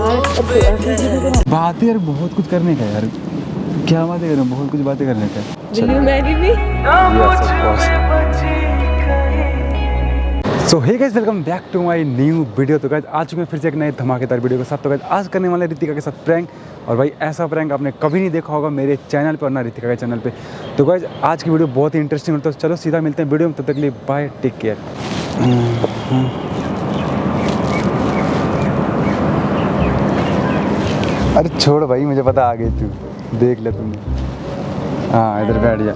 बातें यार बहुत कुछ करने का यार, क्या बातें करें, बहुत कुछ बातें करने का। So hey guys, welcome back to my new video. तो गाइस आज मैं फिर से एक नए धमाकेदार वीडियो के साथ। तो गाइस आज करने वाले रितिका के साथ प्रैंक, और भाई ऐसा प्रैंक आपने कभी नहीं देखा होगा मेरे चैनल पर, ना रितिका के चैनल पे। तो गाइस आज की वीडियो बहुत ही इंटरेस्टिंग होता है। तो चलो सीधा मिलते हैं वीडियो में, तब तक के लिए बाय, टेक केयर। अरे छोड़ भाई, मुझे पता आ गई तू, देख ले तूने। हाँ इधर बैठ जा,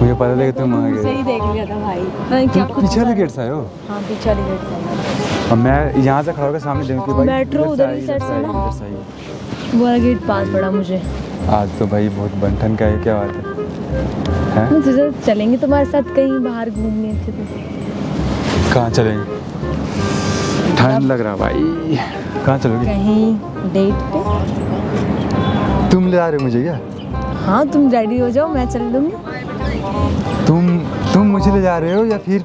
मुझे पता लगा तुम आ गए। सही देख लिया था भाई। क्या पीछे वाले गेट से आए हो? हाँ पीछे वाले गेट से। और मैं यहाँ से खड़ा होकर सामने देखूँ भाई मेट्रो उधर ही साइड से ना, वो वाला गेट पास पड़ा मुझे। आज तो भाई बहुत बंठन का है, क्या बात है? हैं? मुझे चलेंगे तुम्हारे साथ कहीं बाहर घूमने अच्छे से। कहाँ चलेंगे? ठंड लग रहा भाई, कहाँ चलोगे? कहीं डेट पे। तुम ले आ रहे हो मुझे क्या? हाँ तुम रेडी हो जाओ, मैं चल दूँगी। तुम मुझे ले जा रहे हो या फिर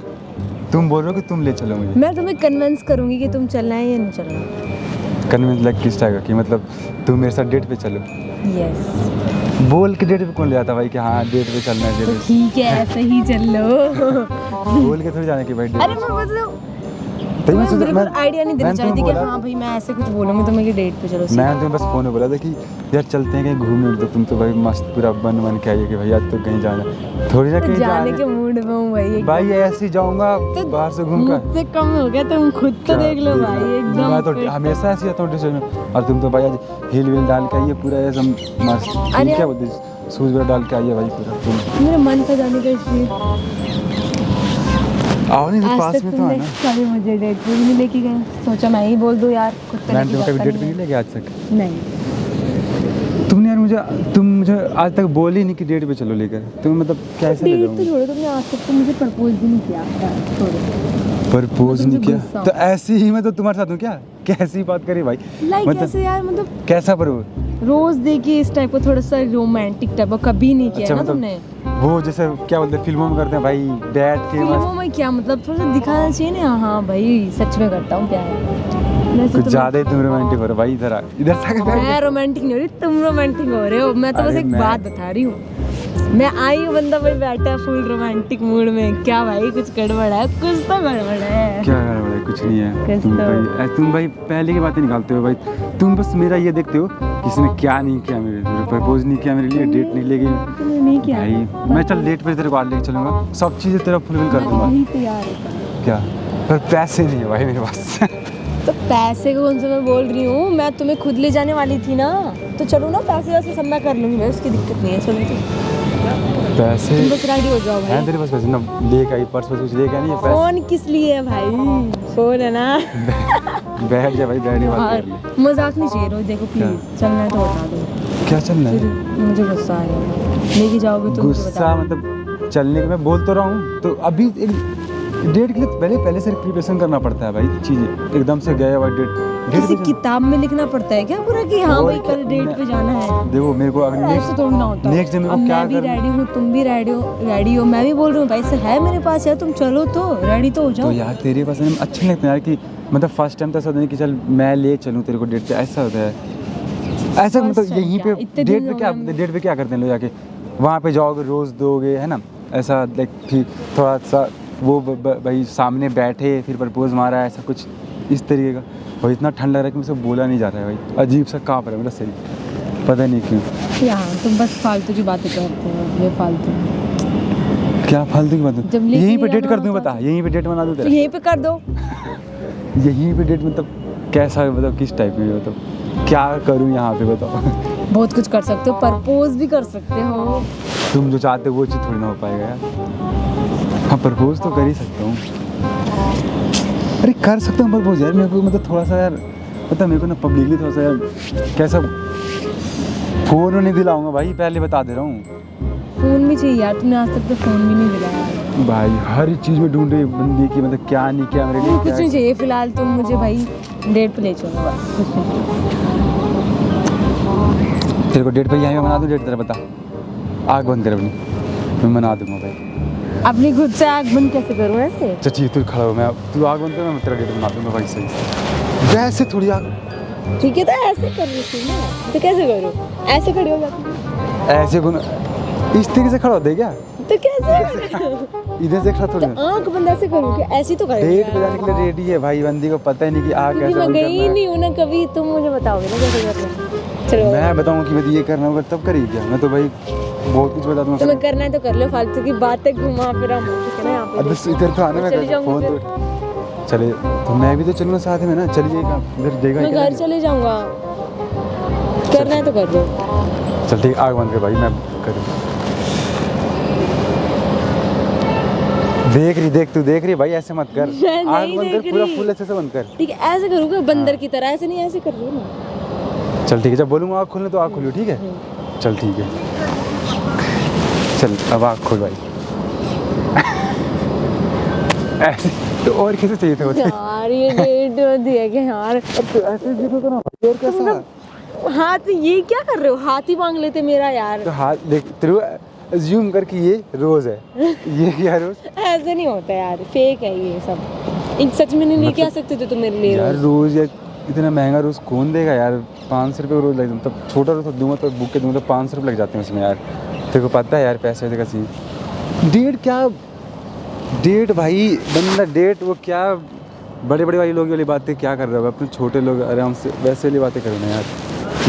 तुम बोल रहे हो कि तुम ले चलो मुझे? मैं तुम्हें कन्विंस करूँगी कि तुम चलना है या नहीं चलना। कन्विंस लाइक किस टाइप का, कि मतलब तुम मेरे साथ डेट पे चलो? यस। बोल के डेट पे कौन ले आता भाई कि हाँ डेट पे चलना है, डेट पे? ठीक है ऐसे ही चल लो। बोल के थोड़ी जाने की भाई डेट। अरे मैं मतलब मैं बिल्कुल आइडिया नहीं देना चाहती कि हाँ भाई मैं ऐसे कुछ बोलूँगी तो मैं डेट पे चलो। मैं तुम्हें बस फोन में बोला था कि यार चलते हैं कहीं घूमने। तो तुम तो भाई मस्त पूरा बन के आई कि भाई आज तो कहीं जाना, थोड़ी ना कहीं जाने के मूड में हूँ भाई ऐसे ही जाऊंगा तो बाहर से घूम कर। मुझसे कम हो गया, तुम खुद तो देख लो भाई एकदम। मैं तो हमेशा ऐसे आता हूँ ड्रेस में, और तुम तो भाई आज हील वील डाल के आइए पूरा ऐसा मस्त। अरे क्या बोलते शूज वगैरह डाल के आइए भाई पूरा तुम। मेरा मन था जाने का, इसलिए आओ नहीं तो पास में तो आना। कभी मुझे डेट पे भी नहीं लेके गए, सोचा मैं ही बोल दूं यार खुद तो मैं लेके तुम्हें कभी जाता डेट पे नहीं नहीं लेके आज तक? नहीं। तुमने यार तुम मुझे आज तक बोली नहीं कि डेट पे चलो लेकर। तुम मतलब कैसे ले डेट जाओगे? तो छोड़ो, तुमने आज तक तो मुझे प्रपोज भी नहीं किया यार, छोड़ो। प्रपोज नहीं किया गुस्सा। तो ऐसे ही मैं तो तुम्हारे साथ हूँ क्या? कैसी बात करी भाई? लाइक मतलब ऐसे यार, मतलब कैसा प्रपोज? रोज देखिए इस टाइप का, थोड़ा सा रोमांटिक टाइप का कभी नहीं किया अच्छा, ना मतलब तुमने। वो जैसे क्या बोलते हैं फिल्मों में करते हैं भाई, बैठ के फिल्मों में क्या मतलब, थोड़ा सा दिखाना चाहिए ना। हाँ भाई सच में करता हूँ प्यार, वैसे कुछ ज्यादा ही तुम रोमांटिक हो रहे हो भाई। इधर इधर से मैं रोमांटिक नहीं हो रही, तुम रोमांटिक हो रहे हो। मैं तो बस अरे एक मैं- बात बता रही हूँ। मैं आई हूँ, बंदा भाई बैठा है फुल रोमांटिक मूड में। क्या भाई कुछ गड़बड़ है? कुछ तो गड़बड़ है। क्या कर रहे हो? कुछ नहीं है। कुछ तुम भाई पहले की बातें निकालते हो भाई। तुम बस मेरा ये देखते हो किसी ने क्या नहीं किया मेरे लिए, प्रपोज नहीं किया मेरे लिए, डेट नहीं ले गई तुमने नहीं किया भाई। मैं चल डेट पे तेरे को आज लेके चलूंगा, सब चीजें तेरा फुलफिल कर दूंगा। वही तो यार है। क्या? पर पैसे नहीं है भाई मेरे पास। तो पैसे को कौन सा मैं बोल रही हूँ, मैं तुम्हें खुद ले जाने वाली थी ना। तो चलो ना, पैसे वैसे सब मैं कर लूँगी भाई, उसकी दिक्कत नहीं है। चलो पैसे तुम बस रेडी हो जाओ हैं भाई। तेरे पास? पैसे ना लेके आई, पर्स कुछ लेके नहीं है पैसे। फोन किस लिए है भाई? फोन है ना। बैठ जा भाई, बैठ बात कर ले। मजाक नहीं चाहिए रोज, देखो प्लीज चलना है तो बता दो। क्या चलना फिर है? मुझे गुस्सा आएगा, लेके जाओगे तो मुझे गुस्सा बता। मतलब चलने के मैं बोल तो रहा हूँ। तो अभी एक डेट के लिए पहले से प्रिपरेशन करना पड़ता है भाई, चीजें एकदम से गए भाई डेट किसी किताब में लिखना पड़ता है क्या पूरा कि हाँ और भाई क्या- कल डेट पे जाना है? देखो मेरे को अगर ऐसे थोड़ी ना होता। नेक्स्ट डे मेरे अब को क्या मैं भी करना? रेडी हूँ, तुम भी रेडी हो, मैं भी बोल रही हूँ पैसे है मेरे पास यार, तुम चलो तो रेडी तो हो तो जाओ। यार तेरे पास अच्छा नहीं लगता यार कि मतलब फर्स्ट टाइम तो ऐसा होता है कि चल मैं ले चलूँ तेरे को डेट पे, ऐसा होता है ऐसा। First मतलब time यहीं क्या? पे इतने डेट दिन पे हो क्या, गए डेट पे क्या करते हैं लोग जाके? वहाँ पे जाओगे, रोज़ दोगे, है ना? ऐसा लाइक फिर थोड़ा सा वो भाई सामने बैठे फिर प्रपोज मारा, ऐसा कुछ इस तरीके का। और इतना ठंड लग रहा है कि मुझसे बोला नहीं जा रहा है भाई, अजीब सा काँप रहा है मेरा शरीर, पता नहीं क्यों। यहाँ तुम बस फालतू की बातें करते हो, ये फालतू। क्या फालतू की बात है? जब लेके यहीं पे नहीं डेट कर जाना दूँ, होता बता यहीं पे डेट बना दूँ तो तेरा? यहीं पे कर दो। यहीं पे डेट मतलब कैसा, मतलब किस टाइप में, मतलब क्या करूँ यहाँ पे बताओ? बहुत कुछ कर सकते हो, प्रपोज भी कर सकते हो। तुम जो चाहते हो वो चीज़ थोड़ी ना हो पाएगा यार। हाँ प्रपोज तो कर ही सकता हूँ। अरे कर सकता हूँ प्रपोज यार, मेरे को मतलब थोड़ा सा यार, पता मेरे को ना पब्लिकली थोड़ा सा यार कैसा फ़ोन नहीं दिलाऊंगा भाई, पहले बता दे रहा हूँ। फोन भी चाहिए यार, तुमने आज तक तो फोन भी नहीं दिलाया भाई हर चीज़ में ढूंढ रही बंदी की, मतलब क्या नहीं किया मेरे लिए, कुछ क्या नहीं चाहिए फिलहाल। तुम मुझे भाई डेट पे ले चलो बस, कुछ नहीं। तेरे को डेट पे यहीं बना दूँ डेट, तेरा बता। आग बंद कर अपनी, मैं मना दूंगा भाई। अपनी खुद से आग बंद कैसे करूँ ऐसे? चाची तू खड़ा हो, मैं तू आग बंद कर, मैं तेरा डेट बना दूंगा भाई। सही वैसे थोड़ी आग ठीक है, तो ऐसे कर रही थी ना, तो कैसे करूँ? ऐसे खड़ी हो जाती, ऐसे कौन इस तरीके से खड़ा होता है क्या? तो कैसे करूँ? इधर से खड़ा थोड़ी तो आँख बंद ऐसे करूँ क्या? ऐसी तो करें। डेट पे जाने के लिए रेडी है भाई, बंदी को पता ही नहीं कि आ क्योंकि कैसे मैं रोल गई करना है। नहीं हूँ ना कभी, तुम मुझे बताओगे ना कैसे करना है। चलो मैं बताऊँ कि मैं ये करना होगा तब करेगी क्या? मैं तो भाई बहुत कुछ बता दूंगा। तुम्हें करना है तो कर लो, फालतू की बातें घुमा फिरा ठीक है ना यहाँ अब पे। इधर तो आने में चली जाऊंगी फोन फिर। तो चले, तो मैं भी तो चलूँगा साथ में ना। चलिए कहाँ इधर देगा मैं घर चले जाऊंगा, करना है तो कर लो। चल ठीक, आग बंद कर भाई, मैं कर देख रही, देख तू देख रही भाई, ऐसे मत कर। मैं नहीं आग बंद कर, देख पूरा रही। फुल अच्छे से बंद कर। ठीक है, ऐसे करूँगा बंदर की तरह, ऐसे नहीं, ऐसे कर रही हूँ ना। चल ठीक है, जब बोलूँगा आग खोलने तो आग खोलियो, ठीक है? चल ठीक है, चल अब आग खोल भाई। ऐसे तो और कैसे चाहिए था? यार ये डेट होती है क्या यार? ऐसे देखो तो ना भाई, और कैसा? हाथ ये क्या कर रहे हो? हाथ ही मांग लेते मेरा यार। तो हाथ देख तेरे अज्यूम कर कि ये रोज है। ये क्या रोज? ऐसे नहीं होता यार, फेक है ये सब। इन सच में नहीं लेके आ सकते थे तुम मेरे लिए यार रोज? रोज या इतना महंगा रोज कौन देगा यार? 500 रुपये रोज लग, तब छोटा रोज दूंगा तो बुक के दूंगा तो 500 रुपये लग जाते हैं उसमें यार। तेरे को पता है यार पैसे वैसे का सीन। डेट क्या डेट भाई, बंदा डेट वो क्या बड़े बड़े वाली लोग वाली बातें क्या कर रहे हो? अपने छोटे लोग आराम से वैसे वाली बातें करो ना यार।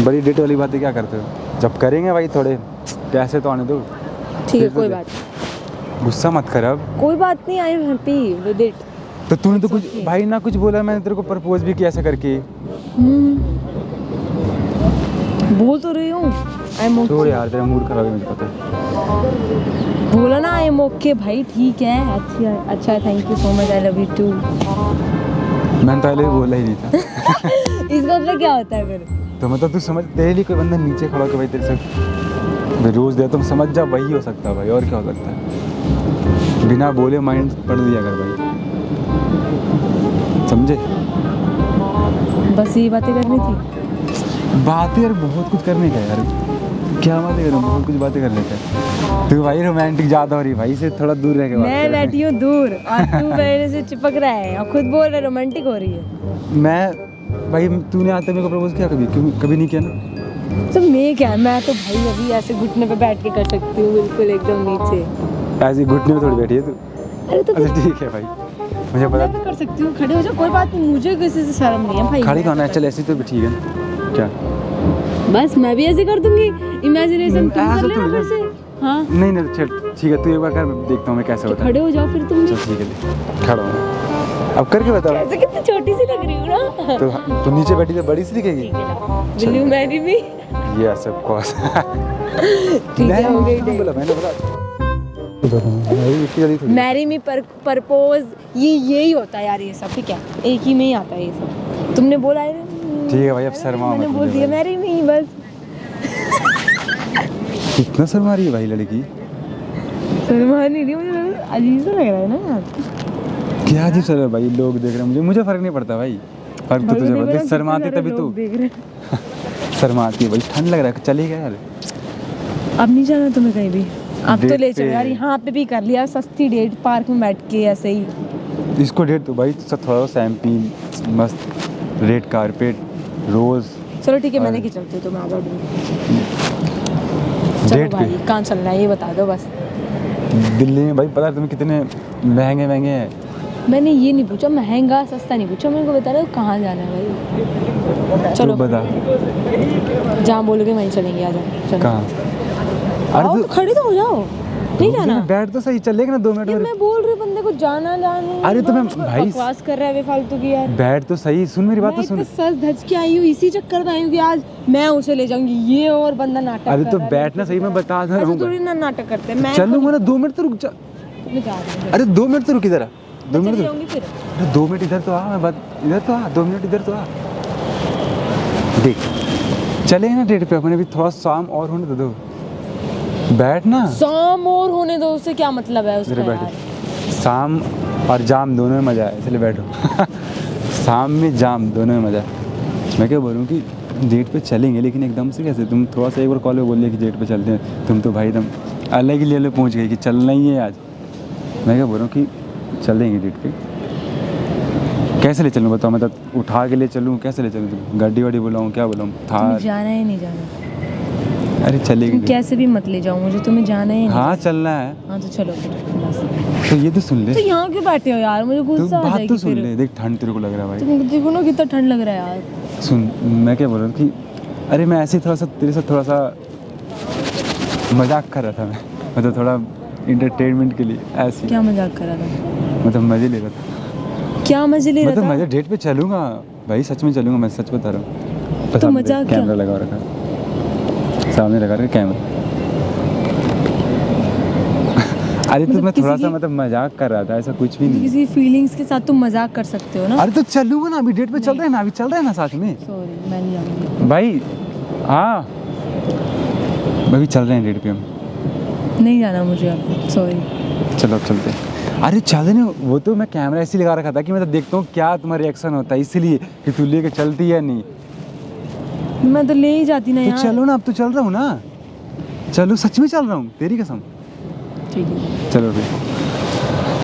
बड़ी डेट वाली बातें क्या करते हो? जब करेंगे भाई थोड़े पैसे तो आने दो। ठीक है, कोई बात नहीं। गुस्सा मत कर अब। कोई बात नहीं, I am happy with it. तो तूने तो कुछ भाई ना कुछ बोला, मैंने तेरे को प्रपोज भी किया ऐसा करके। बोल तो रही हूँ आई एम छोड़ ओके। यार, तेरा मूड खराब है मुझे पता है। बोला ना आई एम ओके भाई, ठीक है। अच्छा thank you so much, I love you too. मैंने पहले भी बोला ही नहीं था। इसका मतलब क्या होता है फिर? तो मतलब तू समझ, तेरे लिए कोई बंदा नीचे खड़ा होकर भाई तेरे से रोज दे, तुम समझ जा वही हो सकता है भाई, और क्या हो सकता है? बिना बोले माइंड पढ़ दिया कर भाई, समझे? बस ये बातें करनी थी। बातें यार बहुत कुछ करने का यार, क्या बातें करूँ, बहुत कुछ बातें कर लेते हैं। तू भाई रोमांटिक ज़्यादा हो रही भाई, से थोड़ा दूर रह के बात मैं कर। बैठी हूँ दूर और तू मेरे से चिपक रहा है और खुद बोल रहा है रोमांटिक हो रही है। मैं भाई, तूने आज तक मेरे को प्रपोज किया कभी? कभी नहीं किया ना। तो मैं क्या, मैं तो भाई अभी ऐसे घुटने पे बैठ के कर सकती हूँ, बिल्कुल एकदम नीचे। ऐसे घुटने में थोड़ी बैठी है तू। अरे तो अच्छा ठीक है भाई, मुझे पता। मैं भी कर सकती हूँ, खड़े हो जाओ, कोई बात नहीं, मुझे किसी से शर्म नहीं है भाई। खड़ी कौन है? चल ऐसी तो भी ठीक है ना? क्या बस मैं भी ऐसे कर दूंगी, इमेजिनेशन तुम ऐसा कर लेना थोड़ी फिर से। हाँ नहीं नहीं, चल ठीक है, तू एक बार कर, मैं देखता हूँ मैं कैसे होता है। खड़े हो जाओ फिर तुम भी। चल ठीक है, खड़ा हूँ अब, करके बताओ। ऐसे कितनी छोटी सी लग रही हूँ ना। तो नीचे बैठी तो बड़ी सी दिखेगी। Will you marry me? Yes of course. ठीक है, हो गई बोला मैंने, बोला मैरी मी परपोज, ये यही होता है यार, ये सब ठीक है, एक ही में ही आता है ये सब। तुमने बोला है, ठीक है भाई, अब शर्मा मैंने मत बोल मुझे दिया भाई। मैरी मी बस। कितना शर्मा रही है भाई लड़की। शर्मा नहीं रही, मुझे अजीब सा लग रहा है ना यार। क्या अजीब सर है भाई, लोग देख रहे हैं मुझे, मुझे फर्क नहीं पड़ता भाई। फर्क तो तुझे पड़ता है, शर्माती तभी तू शर्माती है भाई। ठंड लग रहा है, चली गया यार। अब नहीं जाना तुम्हें कहीं भी, अब तो डेट ले चलो पे- यार, यहाँ पे भी कर लिया सस्ती डेट, पार्क में बैठ के ऐसे ही। इसको डेट तो भाई सब थोड़ा शैम्पेन मस्त, रेड कारपेट, रोज। चलो ठीक है, मैंने और- की चलती हूँ, तो मैं आ जाऊँ। चलो डेट भाई पे कहाँ चलना है ये बता दो बस। दिल्ली में भाई, पता है तुम्हें कितने महंगे महंगे हैं। मैंने ये नहीं पूछा महंगा सस्ता नहीं पूछा, मेरे को बता रहे हो कहाँ जाना है भाई। तो चलो बता जहाँ बोलोगे वहीं चलेंगे, आ जाओ चलो। कहाँ? आओ अरे तो खड़े तो हो जाओ, नहीं जाना? बैठ तो सही, चलेगा ना 2 मिनट ये में। मैं बोल रही हूँ बंदे को जाना जाने। अरे तो मैं भाई- बकवास कर रहा है बेफालतू की यार। बैठ तो सही, सुन मेरी बात तो मैं सुन। इतने सज धज के आई हूँ, इसी चक्कर में आई हूँ कि आज मैं उसे ले जाऊंगी, ये और बंदा नाटक अरे कर तो रहा है। बैठना सही, मैं बता रहा ऐसे हूँ। थोड़ी ना नाटक करते हैं, मैं चलूंगा ना, 2 मिनट तो रुक जा। तुम्हें जा रही हूँ, अरे 2 मिनट तो रुक इधर आ, 2 चली मिनट तो जाऊंगी फिर। अरे 2 मिनट इधर तो आ, मैं बात इधर तो आ, 2 मिनट इधर तो आ। देख चलेंगे ना डेट पे, अपने भी थोड़ा शाम और होने दे दो, बैठ ना। शाम और होने दो, उससे क्या मतलब है उसका इधर यार? बैठो, शाम और जाम दोनों में मज़ा है, इसलिए बैठो। शाम में जाम दोनों में मज़ा है। मैं क्या बोल रहा हूँ कि डेट पे चलेंगे, लेकिन एकदम से कैसे? तुम थोड़ा सा एक बार कॉल पे बोल लिया कि डेट पे चलते हैं, तुम तो भाई एकदम अलग ही लेवल पे पहुँच गई कि चलना ही है आज। मैं क्या बोल रहा हूँ कि चलेंगे डेट पे, कैसे ले चलूँ बताओ, मतलब उठा के ले चलूँ, कैसे ले चलूँ, गाड़ी वाड़ी बुलाऊँ, क्या बुलाऊँ, तुम्हें थार? जाना है नहीं जाना? अरे चलेगी तुम कैसे भी मत ले जाओ मुझे, तुम्हें जाना है नहीं? हाँ चलना है। हाँ तो चलो फिर बस। तो ये तो सुन ले, तो यहाँ क्यों बैठे हो यार, मुझे तो गुस्सा आ बात जाएगी तो सुन फिर। ले, देख ठंड तेरे को लग रहा है भाई। तुम देखो ना कितना ठंड लग रहा है यार। सुन, मैं क्या बोल रहा हूँ कि अरे मैं ऐसे ही थोड़ा सा तेरे साथ थोड़ा सा मजाक कर रहा था मैं, मतलब थोड़ा इंटरटेनमेंट के लिए ऐसे, क्या मजाक कर रहा था? मतलब मज़े ले रहा था। क्या मजे ले मतलब रहा मैं था? डेट पे चलूँगा भाई, सच में चलूँगा, मैं सच बता रहा हूँ। तो मजाक क्या? कैमरा लगा रखा है, सामने लगा रखा कैमरा। अरे तो मतलब मैं किसी थोड़ा सा की- मतलब मजाक कर रहा था, ऐसा कुछ भी नहीं। किसी फीलिंग्स के साथ तुम मजाक कर सकते हो ना। अरे तो चलूँगा ना, अभी डेट पे चल रहे हैं ना, अभी चल रहे हैं ना साथ में सॉरी मैं नहीं जाऊंगी। भाई। हाँ अभी चल रहे हैं डेट पे हम। नहीं जाना मुझे अब, सॉरी। चलो अब चलते हैं। अरे चल नहीं, वो तो मैं कैमरा ऐसे लगा रखा था कि मतलब देखता हूँ क्या तुम्हारा रिएक्शन होता है, इसलिए कि तू लेके चलती है नहीं। मैं तो ले ही जाती ना तो यार। चलो ना, अब तो चल रहा हूँ ना, चलो सच में चल रहा हूँ, तेरी कसम। ठीक है। चलो फिर।